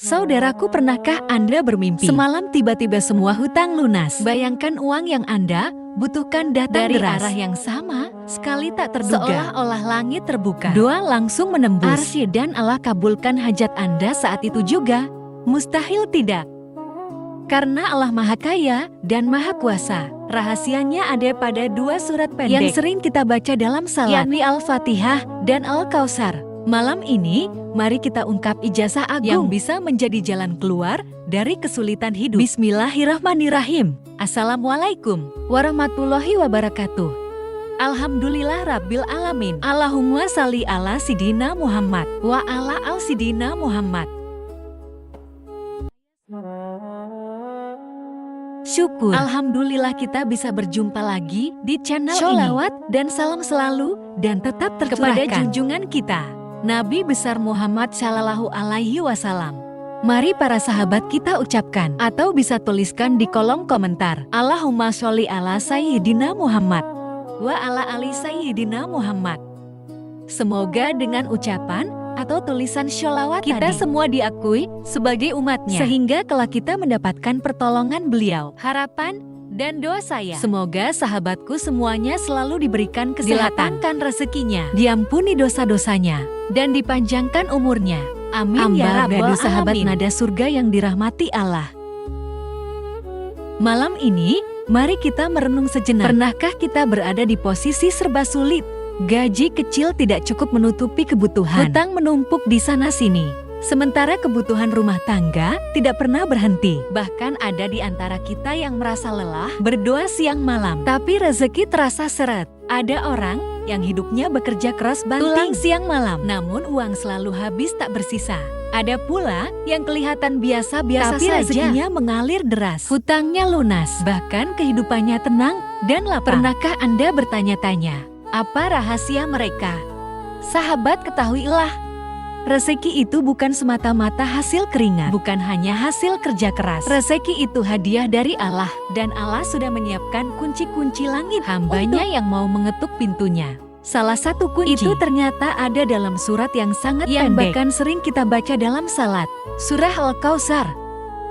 Saudaraku, pernahkah Anda bermimpi semalam tiba-tiba semua hutang lunas? Bayangkan uang yang Anda butuhkan datang dari arah yang sama, sekali tak terduga. Seolah-olah langit terbuka. Doa langsung menembus. Arsy dan Allah kabulkan hajat Anda saat itu juga. Mustahil tidak. Karena Allah Maha Kaya dan Maha Kuasa. Rahasianya ada pada dua surat pendek yang sering kita baca dalam salat, yakni Al-Fatihah dan Al-Kausar. Malam ini, mari kita ungkap ijazah agung yang bisa menjadi jalan keluar dari kesulitan hidup. Bismillahirrahmanirrahim. Assalamualaikum warahmatullahi wabarakatuh. Alhamdulillah Rabbil Alamin. Allahumma salli ala Sidina Muhammad wa ala al Sidina Muhammad. Syukur. Alhamdulillah kita bisa berjumpa lagi di channel Sholawat dan salam selalu dan tetap tercurahkan kepada junjungan kita, Nabi besar Muhammad Shallallahu Alaihi Wasallam. Mari para sahabat kita ucapkan atau bisa tuliskan di kolom komentar. Allahumma sholli ala Sayyidina Muhammad wa ala ali Sayyidina Muhammad. Semoga dengan ucapan atau tulisan sholawat kita semua diakui sebagai umatnya, sehingga kelak kita mendapatkan pertolongan beliau. Harapan dan doa saya, semoga sahabatku semuanya selalu diberikan kesehatan, dilapangkan rezekinya, diampuni dosa-dosanya, dan dipanjangkan umurnya. Amin ya Rabbal Alamin. Sahabat nada surga yang dirahmati Allah. Malam ini, mari kita merenung sejenak. Pernahkah kita berada di posisi serba sulit? Gaji kecil tidak cukup menutupi kebutuhan, hutang menumpuk di sana-sini. Sementara kebutuhan rumah tangga tidak pernah berhenti. Bahkan ada di antara kita yang merasa lelah berdoa siang malam, tapi rezeki terasa seret. Ada orang yang hidupnya bekerja keras banting siang malam, namun uang selalu habis tak bersisa. Ada pula yang kelihatan biasa-biasa saja, rezekinya mengalir deras, hutangnya lunas, bahkan kehidupannya tenang dan lapang. Pernahkah Anda bertanya-tanya, apa rahasia mereka? Sahabat, ketahuilah, rezeki itu bukan semata-mata hasil keringat, bukan hanya hasil kerja keras. Rezeki itu hadiah dari Allah, dan Allah sudah menyiapkan kunci-kunci langit hambanya yang mau mengetuk pintunya. Salah satu kunci itu ternyata ada dalam surat yang sangat pendek, bahkan sering kita baca dalam salat, surah Al-Kausar.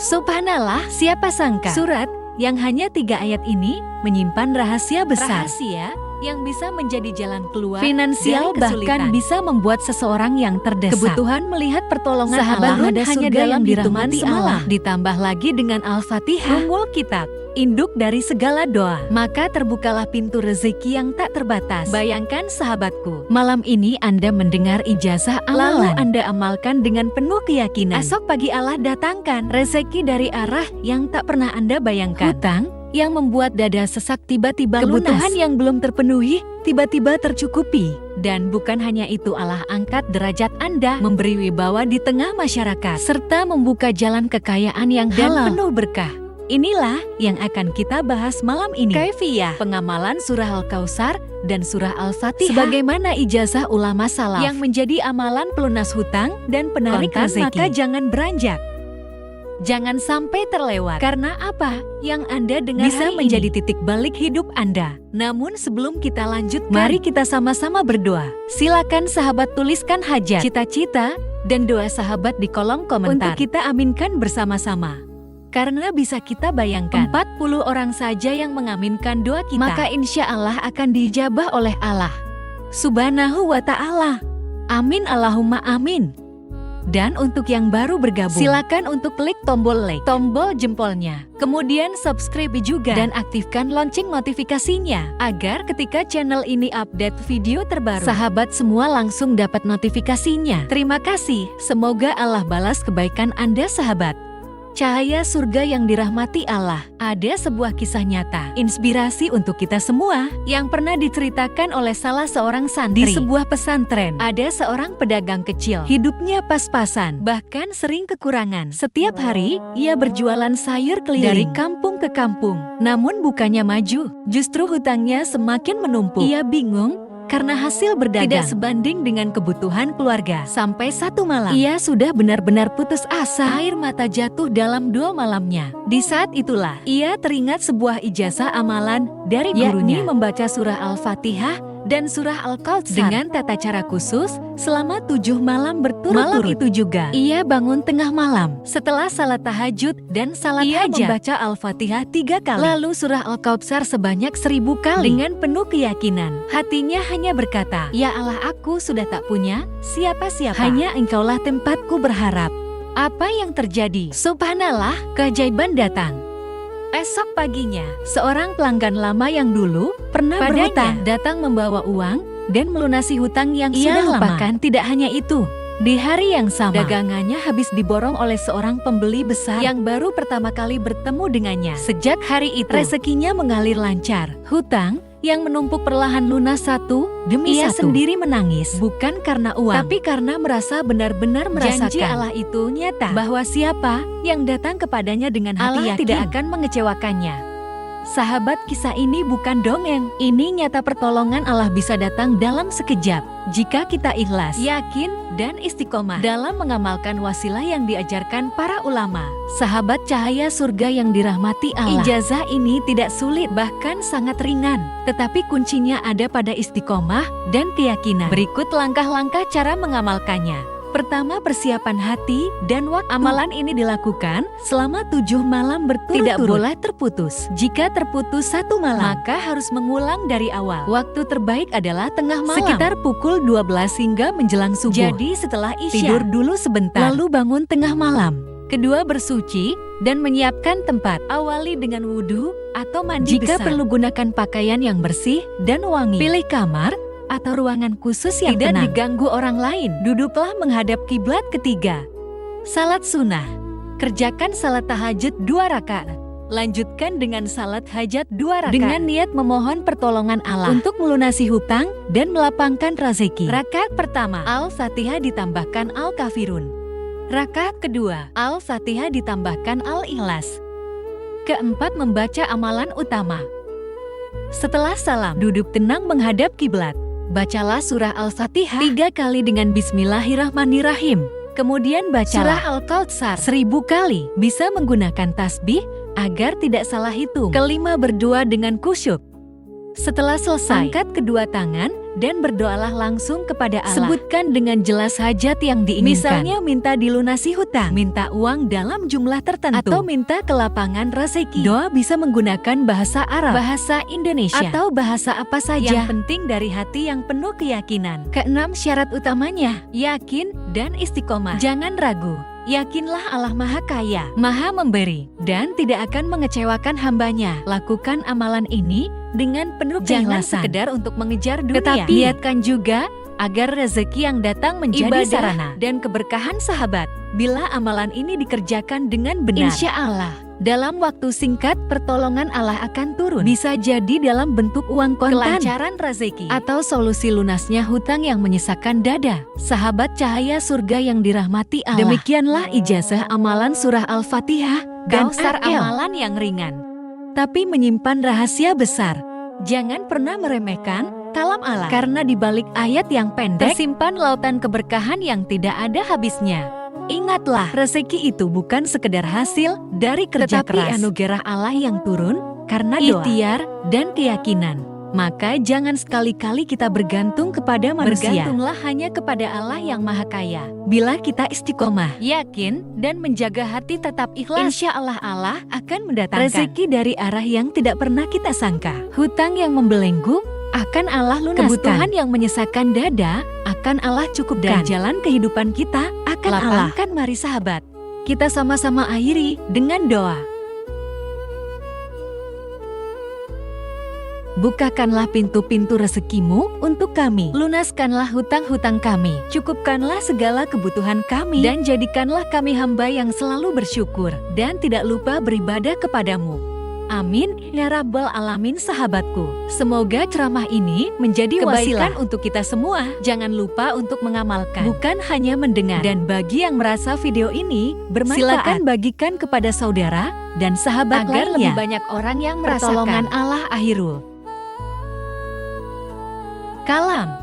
Subhanallah, siapa sangka surat yang hanya 3 ayat ini menyimpan rahasia besar. Rahasia yang bisa menjadi jalan keluar finansial, bahkan bisa membuat seseorang yang terdesak. Kebutuhan melihat pertolongan sahabat Allah hanya dalam dirahmati Allah. Ditambah lagi dengan Al-Fatihah, Ummul Kitab, induk dari segala doa, maka terbukalah pintu rezeki yang tak terbatas. Bayangkan sahabatku, malam ini Anda mendengar ijazah amalan, lalu Anda amalkan dengan penuh keyakinan. Esok pagi Allah datangkan rezeki dari arah yang tak pernah Anda bayangkan. Hutang yang membuat dada sesak tiba-tiba lunas. Kebutuhan yang belum terpenuhi tiba-tiba tercukupi. Dan bukan hanya itu, Allah angkat derajat Anda, memberi wibawa di tengah masyarakat, serta membuka jalan kekayaan yang halal dan penuh berkah. Inilah yang akan kita bahas malam ini. Kaifiyah pengamalan surah Al-Kausar dan surah Al-Fatihah sebagaimana ijazah ulama salaf yang menjadi amalan pelunas hutang dan penarik rezeki. Maka jangan beranjak. Jangan sampai terlewat. Karena apa yang Anda dengar bisa menjadi titik balik hidup Anda. Namun sebelum kita lanjutkan, mari kita sama-sama berdoa. Silakan sahabat tuliskan hajat, cita-cita, dan doa sahabat di kolom komentar untuk kita aminkan bersama-sama. Karena bisa kita bayangkan, 40 orang saja yang mengaminkan doa kita, maka insya Allah akan dijabah oleh Allah Subhanahu wa Ta'ala. Amin Allahumma amin. Dan untuk yang baru bergabung, silakan untuk klik tombol like, tombol jempolnya, kemudian subscribe juga dan aktifkan lonceng notifikasinya agar ketika channel ini update video terbaru, sahabat semua langsung dapat notifikasinya. Terima kasih, semoga Allah balas kebaikan Anda sahabat. Cahaya surga yang dirahmati Allah. Ada sebuah kisah nyata, inspirasi untuk kita semua, yang pernah diceritakan oleh salah seorang santri. Di sebuah pesantren, ada seorang pedagang kecil. Hidupnya pas-pasan, bahkan sering kekurangan. Setiap hari, ia berjualan sayur keliling dari kampung ke kampung. Namun bukannya maju, justru hutangnya semakin menumpuk. Ia bingung karena hasil berdagang tidak sebanding dengan kebutuhan keluarga. Sampai satu malam, ia sudah benar-benar putus asa. Air mata jatuh dalam 2 malamnya. Di saat itulah, ia teringat sebuah ijazah amalan dari gurunya, yakni membaca surah Al-Fatihah dan surah Al-Kautsar dengan tata cara khusus selama 7 malam berturut-turut. Malam itu juga ia bangun tengah malam setelah salat tahajud dan salat hajat. Ia membaca Al-Fatihah 3 kali, lalu surah Al-Kautsar sebanyak 1000 kali. Dengan penuh keyakinan, hatinya hanya berkata, "Ya Allah, aku sudah tak punya siapa-siapa. Hanya Engkaulah tempatku berharap." Apa yang terjadi? Subhanallah, keajaiban datang. Esok paginya, seorang pelanggan lama yang dulu pernah berhutang datang membawa uang dan melunasi hutang yang sudah lama. Tidak hanya itu, di hari yang sama, dagangannya habis diborong oleh seorang pembeli besar yang baru pertama kali bertemu dengannya. Sejak hari itu, rezekinya mengalir lancar. Hutang yang menumpuk perlahan lunas satu demi satu. Ia sendiri menangis, bukan karena uang, tapi karena merasa benar-benar merasakan janji Allah itu nyata, bahwa siapa yang datang kepadanya dengan hati yakin, tidak akan mengecewakannya. Sahabat, kisah ini bukan dongeng. Ini nyata, pertolongan Allah bisa datang dalam sekejap jika kita ikhlas, yakin, dan istiqomah dalam mengamalkan wasilah yang diajarkan para ulama. Sahabat cahaya surga yang dirahmati Allah, ijazah ini tidak sulit, bahkan sangat ringan. Tetapi kuncinya ada pada istiqomah dan keyakinan. Berikut langkah-langkah cara mengamalkannya. Pertama, persiapan hati dan waktu. Amalan ini dilakukan selama 7 malam berturut-turut. Tidak boleh terputus. Jika terputus 1 malam, maka harus mengulang dari awal. Waktu terbaik adalah tengah malam, sekitar pukul 12 hingga menjelang subuh. Jadi setelah isya, tidur dulu sebentar, lalu bangun tengah malam. Kedua, bersuci dan menyiapkan tempat. Awali dengan wudhu atau mandi besar. Jika perlu, gunakan pakaian yang bersih dan wangi. Pilih kamar atau ruangan khusus yang tidak diganggu orang lain. Duduklah menghadap kiblat ketiga. Salat sunnah. Kerjakan salat tahajud 2 rakaat. Lanjutkan dengan salat hajat 2 rakaat dengan niat memohon pertolongan Allah untuk melunasi hutang dan melapangkan rezeki. Rakaat pertama, Al-Fatihah ditambahkan Al-Kafirun. Rakaat kedua, Al-Fatihah ditambahkan Al-Ikhlas. Keempat, membaca amalan utama. Setelah salam, duduk tenang menghadap kiblat. Bacalah surah Al-Fatihah 3 kali dengan Bismillahirrahmanirrahim. Kemudian bacalah surah Al-Kautsar 1000 kali. Bisa menggunakan tasbih agar tidak salah hitung. Kelima, berdoa dengan khusyuk. Setelah selesai, angkat kedua tangan dan berdoalah langsung kepada Allah. Sebutkan dengan jelas hajat yang diinginkan. Misalnya minta dilunasi hutang, minta uang dalam jumlah tertentu, atau minta kelapangan rezeki. Doa bisa menggunakan bahasa Arab, bahasa Indonesia, atau bahasa apa saja. Yang penting dari hati yang penuh keyakinan. Keenam, syarat utamanya, yakin dan istiqomah. Jangan ragu. Yakinlah Allah Maha Kaya, Maha Memberi, dan tidak akan mengecewakan hambanya. Lakukan amalan ini dengan penuh keikhlasan. Jangan sekedar untuk mengejar dunia, tetapi niatkan juga agar rezeki yang datang menjadi ibadah sarana dan keberkahan. Sahabat, bila amalan ini dikerjakan dengan benar, insya Allah dalam waktu singkat pertolongan Allah akan turun. Bisa jadi dalam bentuk uang kontan, kelancaran rezeki, atau solusi lunasnya hutang yang menyisakan dada. Sahabat cahaya surga yang dirahmati Allah, demikianlah ijazah amalan surah Al-Fatihah dan amalan yang ringan, tapi menyimpan rahasia besar. Jangan pernah meremehkan kalam Allah, karena di balik ayat yang pendek tersimpan lautan keberkahan yang tidak ada habisnya. Ingatlah, rezeki itu bukan sekedar hasil dari kerja keras, tetapi anugerah Allah yang turun karena doa, ikhtiar, dan keyakinan. Maka jangan sekali-kali kita bergantung kepada manusia. Bergantunglah hanya kepada Allah yang Maha Kaya. Bila kita istiqomah, yakin, dan menjaga hati tetap ikhlas, insya Allah Allah akan mendatangkan rezeki dari arah yang tidak pernah kita sangka. Hutang yang membelenggu akan Allah lunaskan. Kebutuhan yang menyesakkan dada akan Allah cukupkan. Dan jalan kehidupan kita akan lapangkan. Mari sahabat, kita sama-sama akhiri dengan doa. Bukakanlah pintu-pintu rezekimu untuk kami. Lunaskanlah hutang-hutang kami. Cukupkanlah segala kebutuhan kami. Dan jadikanlah kami hamba yang selalu bersyukur dan tidak lupa beribadah kepadamu. Amin, ya Rabbal Alamin. Sahabatku, semoga ceramah ini menjadi kebaikan untuk kita semua. Jangan lupa untuk mengamalkan, bukan hanya mendengar. Dan bagi yang merasa video ini bermanfaat, silakan bagikan kepada saudara dan sahabat agar lainnya, lebih banyak orang yang merasakan pertolongan Allah akhirul kalam.